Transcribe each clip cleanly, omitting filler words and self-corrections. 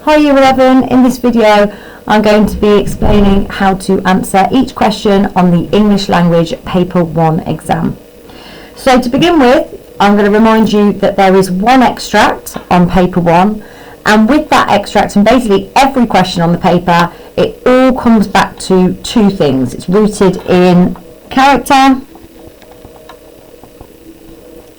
Hi Year 11, in this video I'm going to be explaining how to answer each question on the English Language Paper 1 exam. So to begin with, I'm going to remind you that there is one extract on Paper 1, and with that extract and basically every question on the paper, it all comes back to two things. It's rooted in character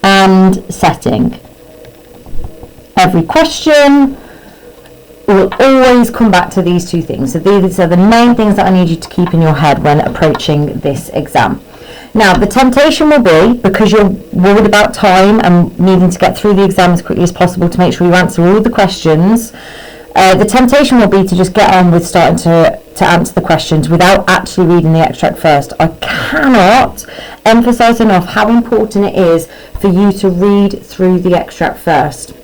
and setting. Every question will always come back to these two things. So these are the main things that I need you to keep in your head when approaching this exam. Now, the temptation will be, because you're worried about time and needing to get through the exam as quickly as possible to make sure you answer all the questions, the temptation will be to just get on with starting to answer the questions without actually reading the extract first. I cannot emphasize enough how important it is for you to read through the extract first.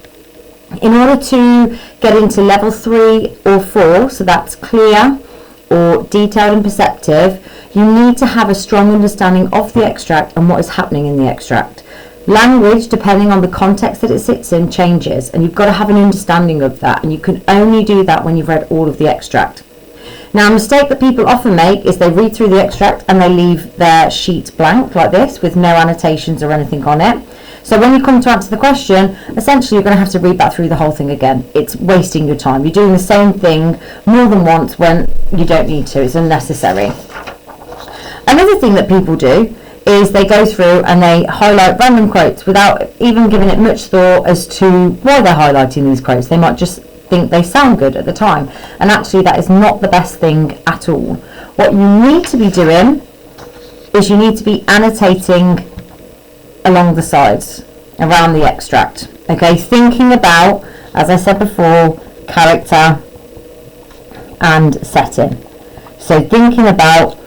In order to get into level 3 or 4, so that's clear or detailed and perceptive, you need to have a strong understanding of the extract and what is happening in the extract. Language, depending on the context that it sits in, changes, and you've got to have an understanding of that, and you can only do that when you've read all of the extract. Now, a mistake that people often make is they read through the extract and they leave their sheet blank like this with no annotations or anything on it. So when you come to answer the question, essentially you're going to have to read back through the whole thing again. It's wasting your time. You're doing the same thing more than once when you don't need to. It's unnecessary. Another thing that people do is they go through and they highlight random quotes without even giving it much thought as to why they're highlighting these quotes. They might just think they sound good at the time, and actually that is not the best thing at all. What you need to be doing is you need to be annotating along the sides around the extract, okay, thinking about, as I said before, character and setting. So thinking about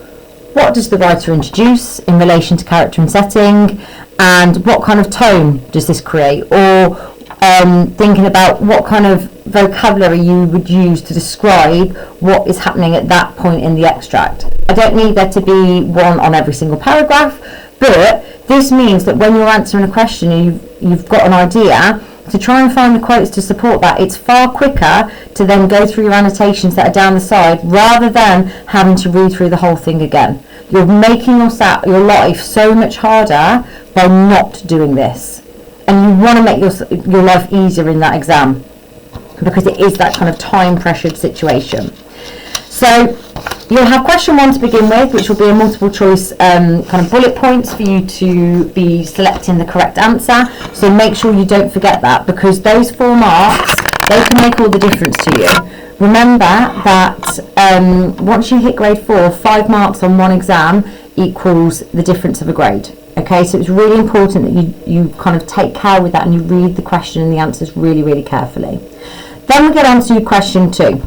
what does the writer introduce in relation to character and setting, and what kind of tone does this create, or thinking about what kind of vocabulary you would use to describe what is happening at that point in the extract. I don't need there to be one on every single paragraph, but this means that when you're answering a question and you've got an idea, to try and find the quotes to support that, it's far quicker to then go through your annotations that are down the side rather than having to read through the whole thing again. You're making your life so much harder by not doing this. And you want to make your life easier in that exam, because it is that kind of time-pressured situation. So you'll have question 1 to begin with, which will be a multiple choice kind of bullet points for you to be selecting the correct answer. So make sure you don't forget that, because those 4 marks, they can make all the difference to you. Remember that once you hit grade 4, 5 marks on one exam equals the difference of a grade. Okay, so it's really important that you kind of take care with that and you read the question and the answers really, really carefully. Then we get on to question 2.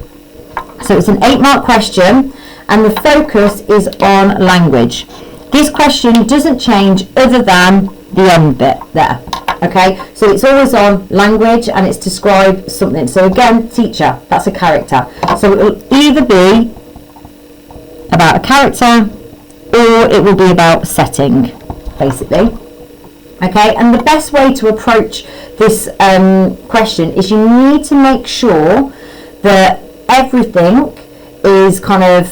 So it's an 8-mark question, and the focus is on language. This question doesn't change other than the end bit there. Okay, so it's always on language and it's describe something. So again, teacher, that's a character. So it will either be about a character or it will be about setting, basically. Okay, and the best way to approach this question is you need to make sure that everything is kind of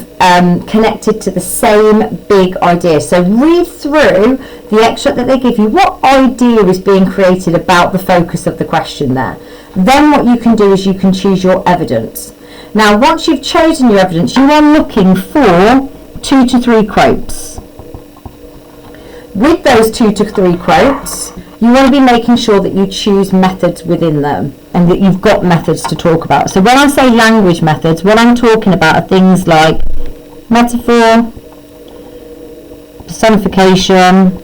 connected to the same big idea. So read through the extract that they give you. What idea is being created about the focus of the question there? Then what you can do is you can choose your evidence. Now, once you've chosen your evidence, you are looking for 2 to 3 quotes. With those 2 to 3 quotes, you want to be making sure that you choose methods within them and that you've got methods to talk about. So when I say language methods, what I'm talking about are things like metaphor, personification,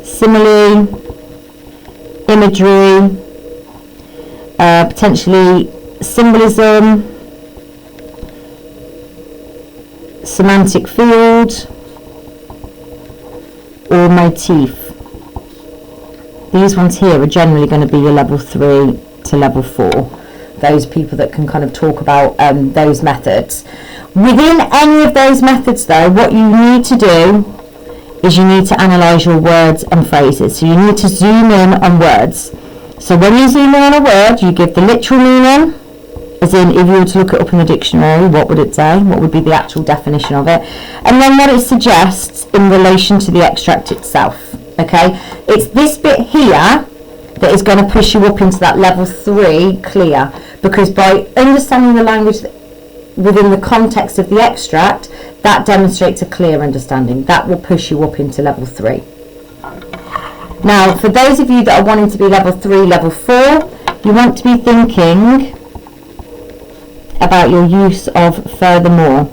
simile, imagery, potentially symbolism, semantic field, or motif. These ones here are generally going to be your level 3 to level 4. Those people that can kind of talk about those methods. Within any of those methods though, what you need to do is you need to analyse your words and phrases. So you need to zoom in on words. So when you zoom in on a word, you give the literal meaning, as in if you were to look it up in the dictionary, what would it say? What would be the actual definition of it? And then what it suggests in relation to the extract itself. Okay, it's this bit here that is going to push you up into that level 3 clear, because by understanding the language within the context of the extract, that demonstrates a clear understanding. That will push you up into level 3. Now, for those of you that are wanting to be level 3, level 4, you want to be thinking about your use of furthermore,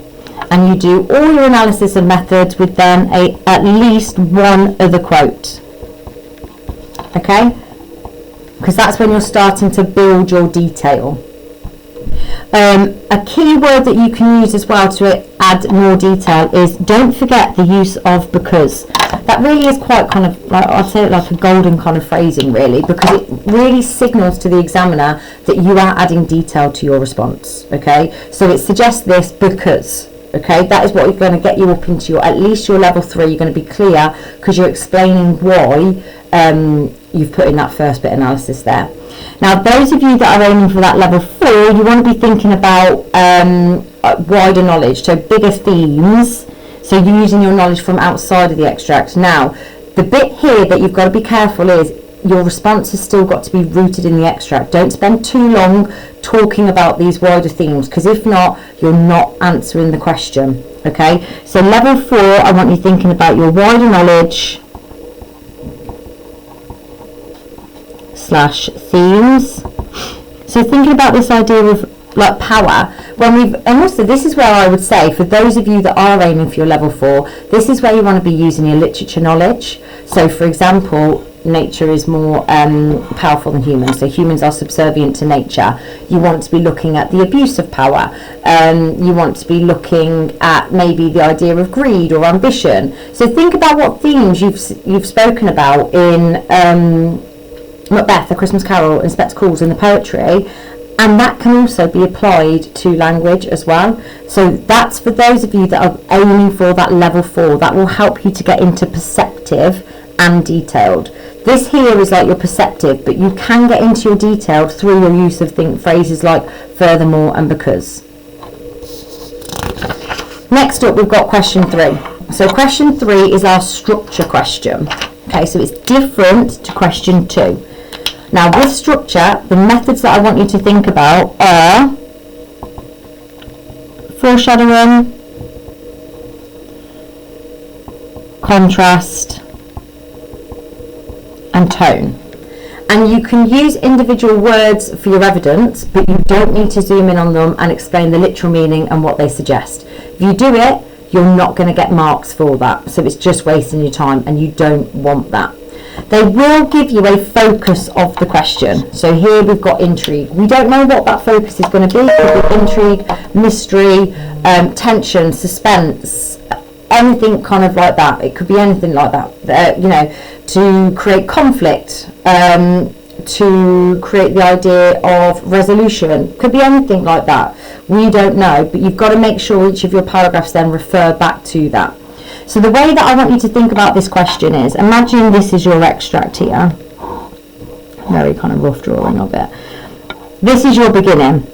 and you do all your analysis and methods with then at least one other quote. Okay? Because that's when you're starting to build your detail. A key word that you can use as well to add more detail is, don't forget the use of because. That really is quite kind of, like, I'd say like a golden kind of phrasing really, because it really signals to the examiner that you are adding detail to your response. Okay, so it suggests this because. Okay, that is what is going to get you up into your, at least your level 3. You're going to be clear because you're explaining why you've put in that first bit analysis there. Now, those of you that are aiming for that level 4, you want to be thinking about wider knowledge, so bigger themes. So you're using your knowledge from outside of the extract. Now, the bit here that you've got to be careful is your response has still got to be rooted in the extract. Don't spend too long talking about these wider themes, because if not, you're not answering the question. Okay, so level 4, I want you thinking about your wider knowledge / themes. So thinking about this idea of like power, and also this is where I would say, for those of you that are aiming for your level 4, this is where you want to be using your literature knowledge. So for example, nature is more powerful than humans, so humans are subservient to nature. You want to be looking at the abuse of power. You want to be looking at maybe the idea of greed or ambition. So think about what themes you've spoken about in Macbeth, A Christmas Carol, and Spectacles, and the poetry, and that can also be applied to language as well. So that's for those of you that are aiming for that level 4. That will help you to get into perceptive and detailed. This here is like your perceptive, but you can get into your detailed through your use of phrases like furthermore and because. Next up, we've got question 3. So question 3 is our structure question. Okay, so it's different to question 2. Now with structure, the methods that I want you to think about are foreshadowing, contrast, and tone. And you can use individual words for your evidence, but you don't need to zoom in on them and explain the literal meaning and what they suggest. If you do it, you're not going to get marks for that, so it's just wasting your time, and you don't want that. They will give you a focus of the question. So here we've got intrigue. We don't know what that focus is going to be. It could be intrigue, mystery, tension, suspense, anything kind of like that. It could be anything like that. You know, to create conflict, to create the idea of resolution. Could be anything like that. We don't know, but you've got to make sure each of your paragraphs then refer back to that. So the way that I want you to think about this question is, imagine this is your extract here. Very kind of rough drawing of it. This is your beginning.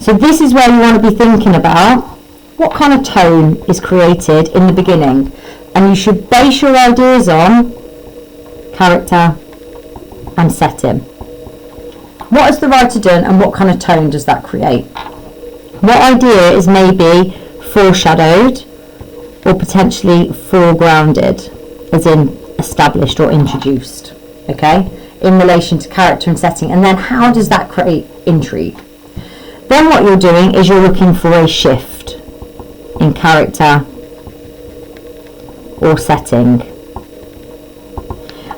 So this is where you want to be thinking about what kind of tone is created in the beginning. And you should base your ideas on character and setting. What has the writer done, and what kind of tone does that create? What idea is maybe foreshadowed or potentially foregrounded, as in established or introduced, okay, in relation to character and setting? And then how does that create intrigue? Then what you're doing is you're looking for a shift in character or setting.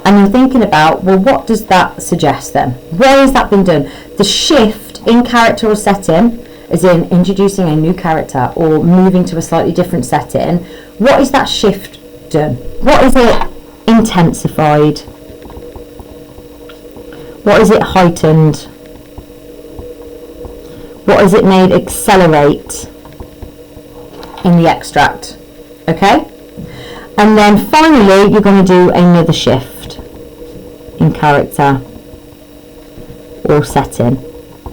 And you're thinking about, well, what does that suggest then? Where has that been done? The shift in character or setting, as in introducing a new character or moving to a slightly different setting, what is that shift done? What is it intensified? What is it heightened? What is it made accelerate in the extract? Okay? And then finally, you're going to do another shift in character or setting.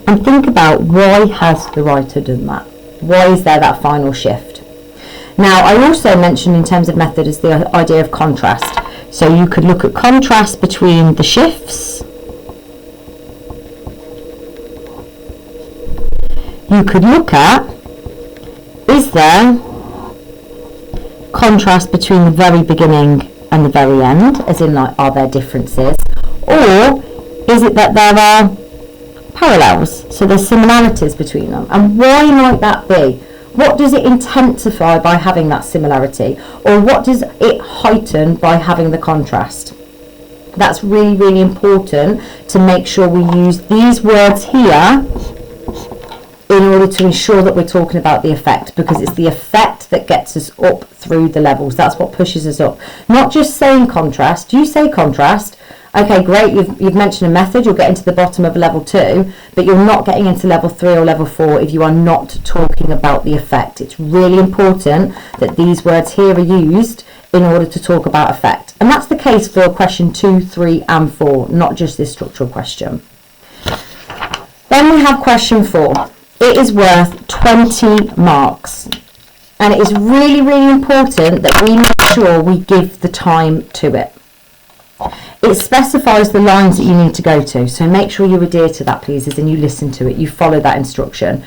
And think about, why has the writer done that? Why is there that final shift? Now, I also mentioned in terms of method is the idea of contrast. So you could look at contrast between the shifts. You could look at, is there contrast between the very beginning and the very end, as in, like, are there differences? Or is it that there are parallels, so there's similarities between them? And why might that be? What does it intensify by having that similarity? Or what does it heighten by having the contrast? That's really, really important to make sure we use these words here in order to ensure that we're talking about the effect, because it's the effect that gets us up through the levels. That's what pushes us up. Not just saying contrast. Do you say contrast? Okay, great, you've mentioned a method, you'll get into the bottom of level 2, but you're not getting into level 3 or level 4 if you are not talking about the effect. It's really important that these words here are used in order to talk about effect. And that's the case for question 2, 3 and 4, not just this structural question. Then we have question 4. It is worth 20 marks. And it is really, really important that we make sure we give the time to it. It specifies the lines that you need to go to, so make sure you adhere to that, please, and you listen to it, you follow that instruction.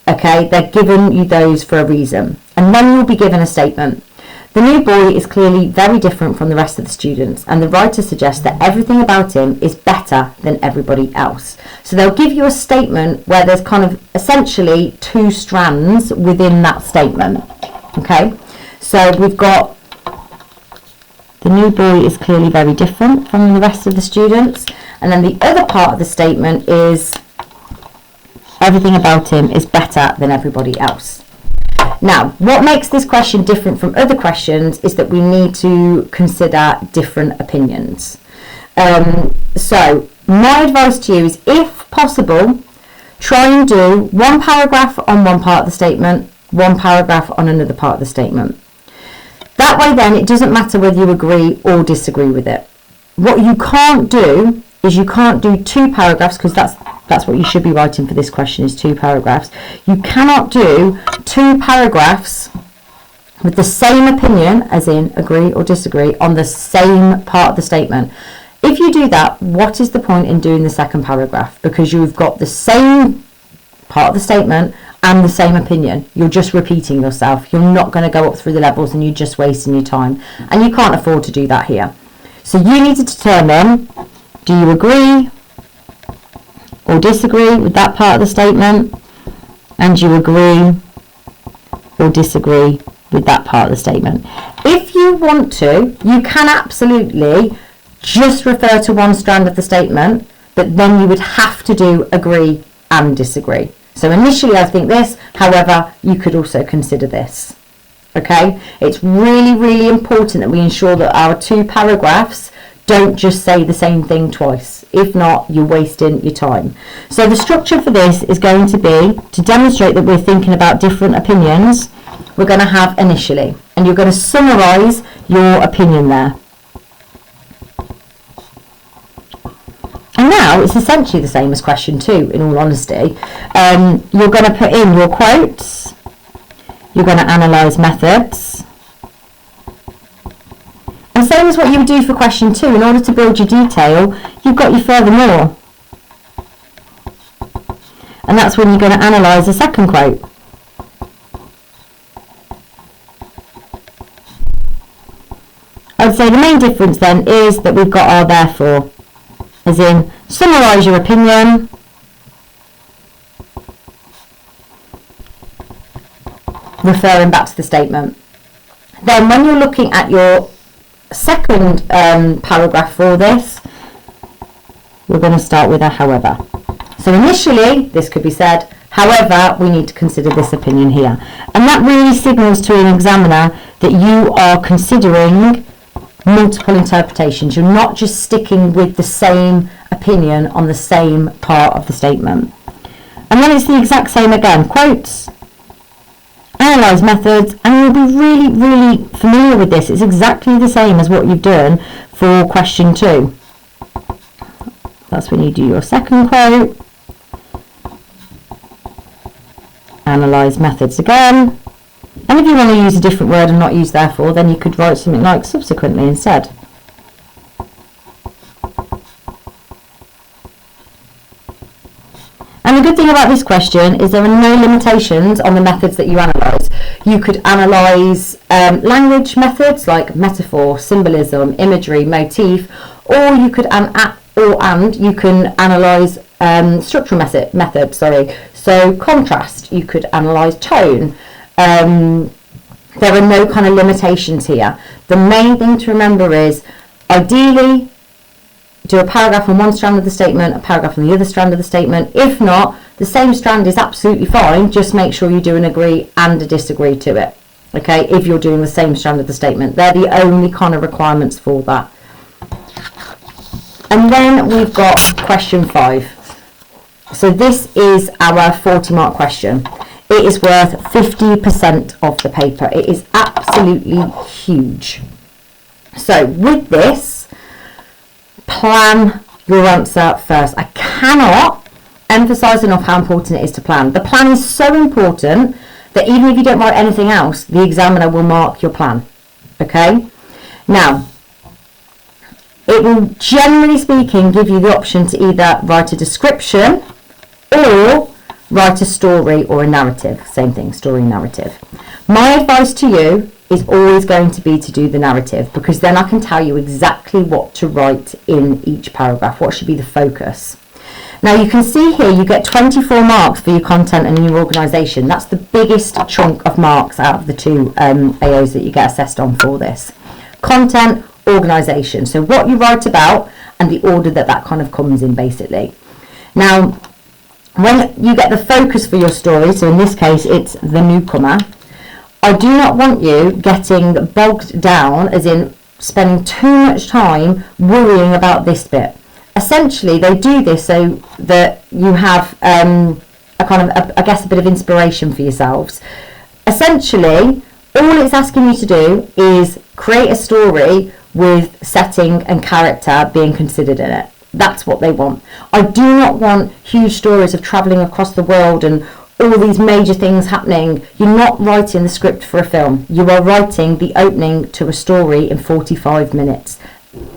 Okay, they're giving you those for a reason. And then you'll be given a statement. The new boy is clearly very different from the rest of the students, and the writer suggests that everything about him is better than everybody else. So they'll give you a statement where there's kind of essentially 2 strands within that statement. Okay, so we've got, the new boy is clearly very different from the rest of the students. And then the other part of the statement is, everything about him is better than everybody else. Now, what makes this question different from other questions is that we need to consider different opinions. So my advice to you is, if possible, try and do 1 paragraph on one part of the statement, 1 paragraph on another part of the statement. That way then it doesn't matter whether you agree or disagree with it. What you can't do is you can't do 2 paragraphs, because that's what you should be writing for this question, is 2 paragraphs. You cannot do 2 paragraphs with the same opinion, as in agree or disagree, on the same part of the statement. If you do that, what is the point in doing the second paragraph? Because you've got the same part of the statement and the same opinion. You're just repeating yourself. You're not going to go up through the levels, and you're just wasting your time. And you can't afford to do that here. So you need to determine, do you agree or disagree with that part of the statement? And do you agree or disagree with that part of the statement? If you want to, you can absolutely just refer to 1 strand of the statement, but then you would have to do agree and disagree. So initially I think this, however, you could also consider this. Okay, it's really, really important that we ensure that our 2 paragraphs don't just say the same thing twice. If not, you're wasting your time. So the structure for this is going to be, to demonstrate that we're thinking about different opinions, we're going to have initially, and you're going to summarise your opinion there. And now it's essentially the same as question 2, in all honesty. You're going to put in your quotes, you're going to analyse methods, and same as what you would do for question 2, in order to build your detail, you've got your furthermore. And that's when you're going to analyse the second quote. I'd say the main difference then is that we've got our therefore, as in summarise your opinion, referring back to the statement. Then when you're looking at your second paragraph for this, we're going to start with a however. So initially this could be said, however, we need to consider this opinion here. And that really signals to an examiner that you are considering multiple interpretations. You're not just sticking with the same opinion on the same part of the statement. And then it's the exact same again. Quotes, analyse methods, and you'll be really, really familiar with this. It's exactly the same as what you've done for question 2. That's when you do your second quote. Analyse methods again. And if you want to use a different word and not use therefore, then you could write something like subsequently instead. And the good thing about this question is there are no limitations on the methods that you analyse. You could analyse language methods like metaphor, symbolism, imagery, motif, or you could you can analyse structural methods. So contrast. You could analyse tone. There are no kind of limitations here. The main thing to remember is ideally do a paragraph on one strand of the statement, a paragraph on the other strand of the statement. If not, the same strand is absolutely fine. Just make sure you do an agree and a disagree to it. Okay, if you're doing the same strand of the statement. They're the only kind of requirements for that. And then we've got question 5. So this is our 40-mark question. It is worth 50% of the paper. It is absolutely huge. So with this, plan your answer first. I cannot emphasize enough how important it is to plan. The plan is so important that even if you don't write anything else, the examiner will mark your plan. Okay? Now, it will, generally speaking, give you the option to either write a description or write a story or a narrative. Same thing, story, narrative. My advice to you is always going to be to do the narrative, because then I can tell you exactly what to write in each paragraph, what should be the focus. Now you can see here you get 24 marks for your content and your organisation. That's the biggest chunk of marks out of the two AOs that you get assessed on for this. Content, organisation, so what you write about and the order that that kind of comes in basically. Now when you get the focus for your story, so in this case it's the newcomer, I do not want you getting bogged down, as in spending too much time worrying about this bit. Essentially, they do this so that you have a bit of inspiration for yourselves. Essentially, all it's asking you to do is create a story with setting and character being considered in it. That's what they want. I do not want huge stories of travelling across the world and all these major things happening. You're not writing the script for a film. You are writing the opening to a story in 45 minutes.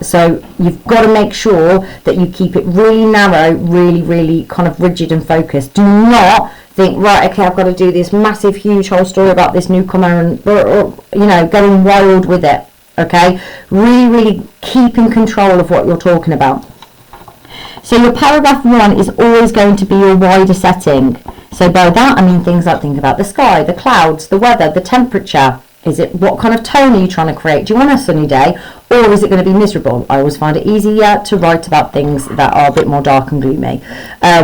So you've got to make sure that you keep it really narrow, really kind of rigid and focused. Do not think, right, okay, I've got to do this massive, huge whole story about this newcomer and, going wild with it. Okay? Really keep in control of what you're talking about. So your paragraph 1 is always going to be your wider setting. So by that I mean things like think about the sky, the clouds, the weather, the temperature. Is it, what kind of tone are you trying to create? Do you want a sunny day or is it going to be miserable? I always find it easier to write about things that are a bit more dark and gloomy.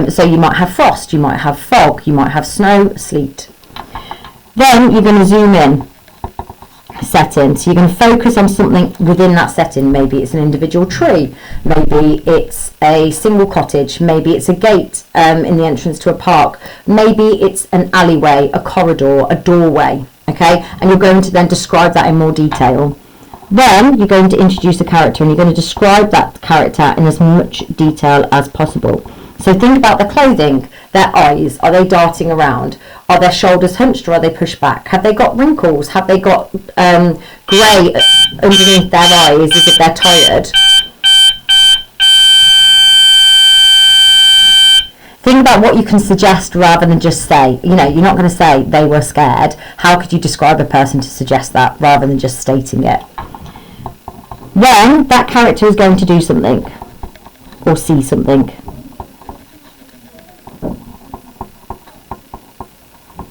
So you might have frost, you might have fog, you might have snow, sleet. Then you're going to zoom in. Setting, so you're going to focus on something within that setting. Maybe it's an individual tree, maybe it's a single cottage, maybe it's a gate in the entrance to a park, maybe it's an alleyway, a corridor, a doorway. Okay, and you're going to then describe that in more detail. Then you're going to introduce a character and you're going to describe that character in as much detail as possible. So think about the clothing, their eyes, are they darting around? Are their shoulders hunched or are they pushed back? Have they got wrinkles? Have they got grey underneath their eyes as if they're tired? Think about what you can suggest rather than just say. You're not going to say they were scared. How could you describe a person to suggest that rather than just stating it? Then that character is going to do something or see something.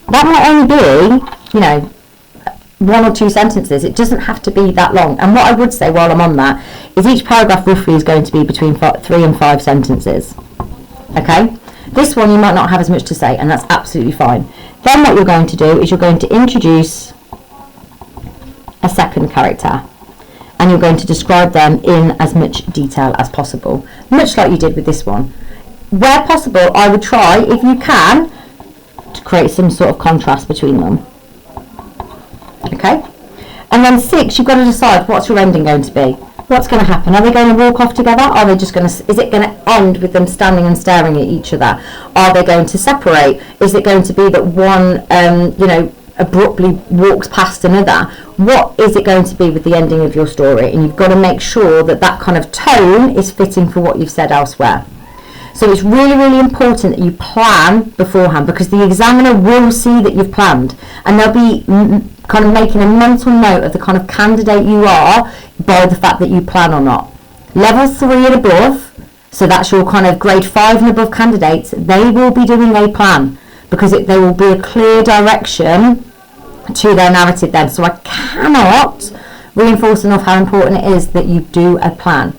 That might only be, 1 or 2 sentences. It doesn't have to be that long. And what I would say while I'm on that is each paragraph roughly is going to be between 3 and 5 sentences. Okay? This one you might not have as much to say, and that's absolutely fine. Then what you're going to do is you're going to introduce a second character. And you're going to describe them in as much detail as possible. Much like you did with this one. Where possible, I would try, if you can, to create some sort of contrast between them. Okay? And then 6, you've got to decide what's your ending going to be. what's going to happen? Are they going to walk off together? Are they just going to, is it going to end with them standing and staring at each other? Are they going to separate? Is it going to be that one, abruptly walks past another? What is it going to be with the ending of your story? And you've got to make sure that that kind of tone is fitting for what you've said elsewhere. So it's really, really important that you plan beforehand, because the examiner will see that you've planned, and they'll be kind of making a mental note of the kind of candidate you are by the fact that you plan or not. Level 3 and above, so that's your kind of grade 5 and above candidates, they will be doing a plan, because there will be a clear direction to their narrative then. So I cannot reinforce enough how important it is that you do a plan.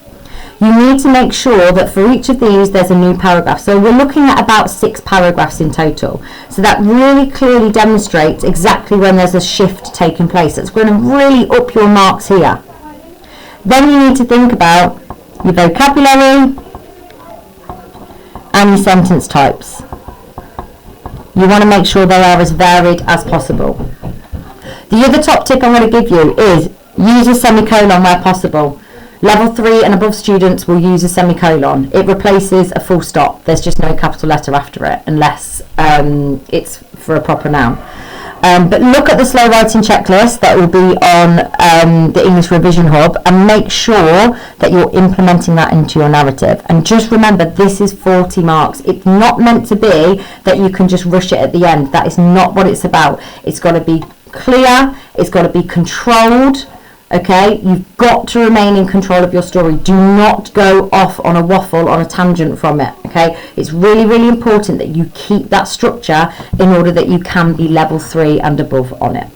You need to make sure that for each of these there's a new paragraph. So we're looking at about 6 paragraphs in total. So that really clearly demonstrates exactly when there's a shift taking place. It's going to really up your marks here. Then you need to think about your vocabulary and your sentence types. You want to make sure they are as varied as possible. The other top tip I'm going to give you is use a semicolon where possible. Level 3 and above students will use a semicolon. It replaces a full stop. There's just no capital letter after it unless it's for a proper noun. But look at the slow writing checklist that will be on the English Revision Hub, and make sure that you're implementing that into your narrative. And just remember, this is 40 marks. It's not meant to be that you can just rush it at the end. That is not what it's about. It's got to be clear. It's got to be controlled. Okay, you've got to remain in control of your story. Do not go off on a waffle, on a tangent from it. Okay, it's really, really important that you keep that structure in order that you can be level 3 and above on it.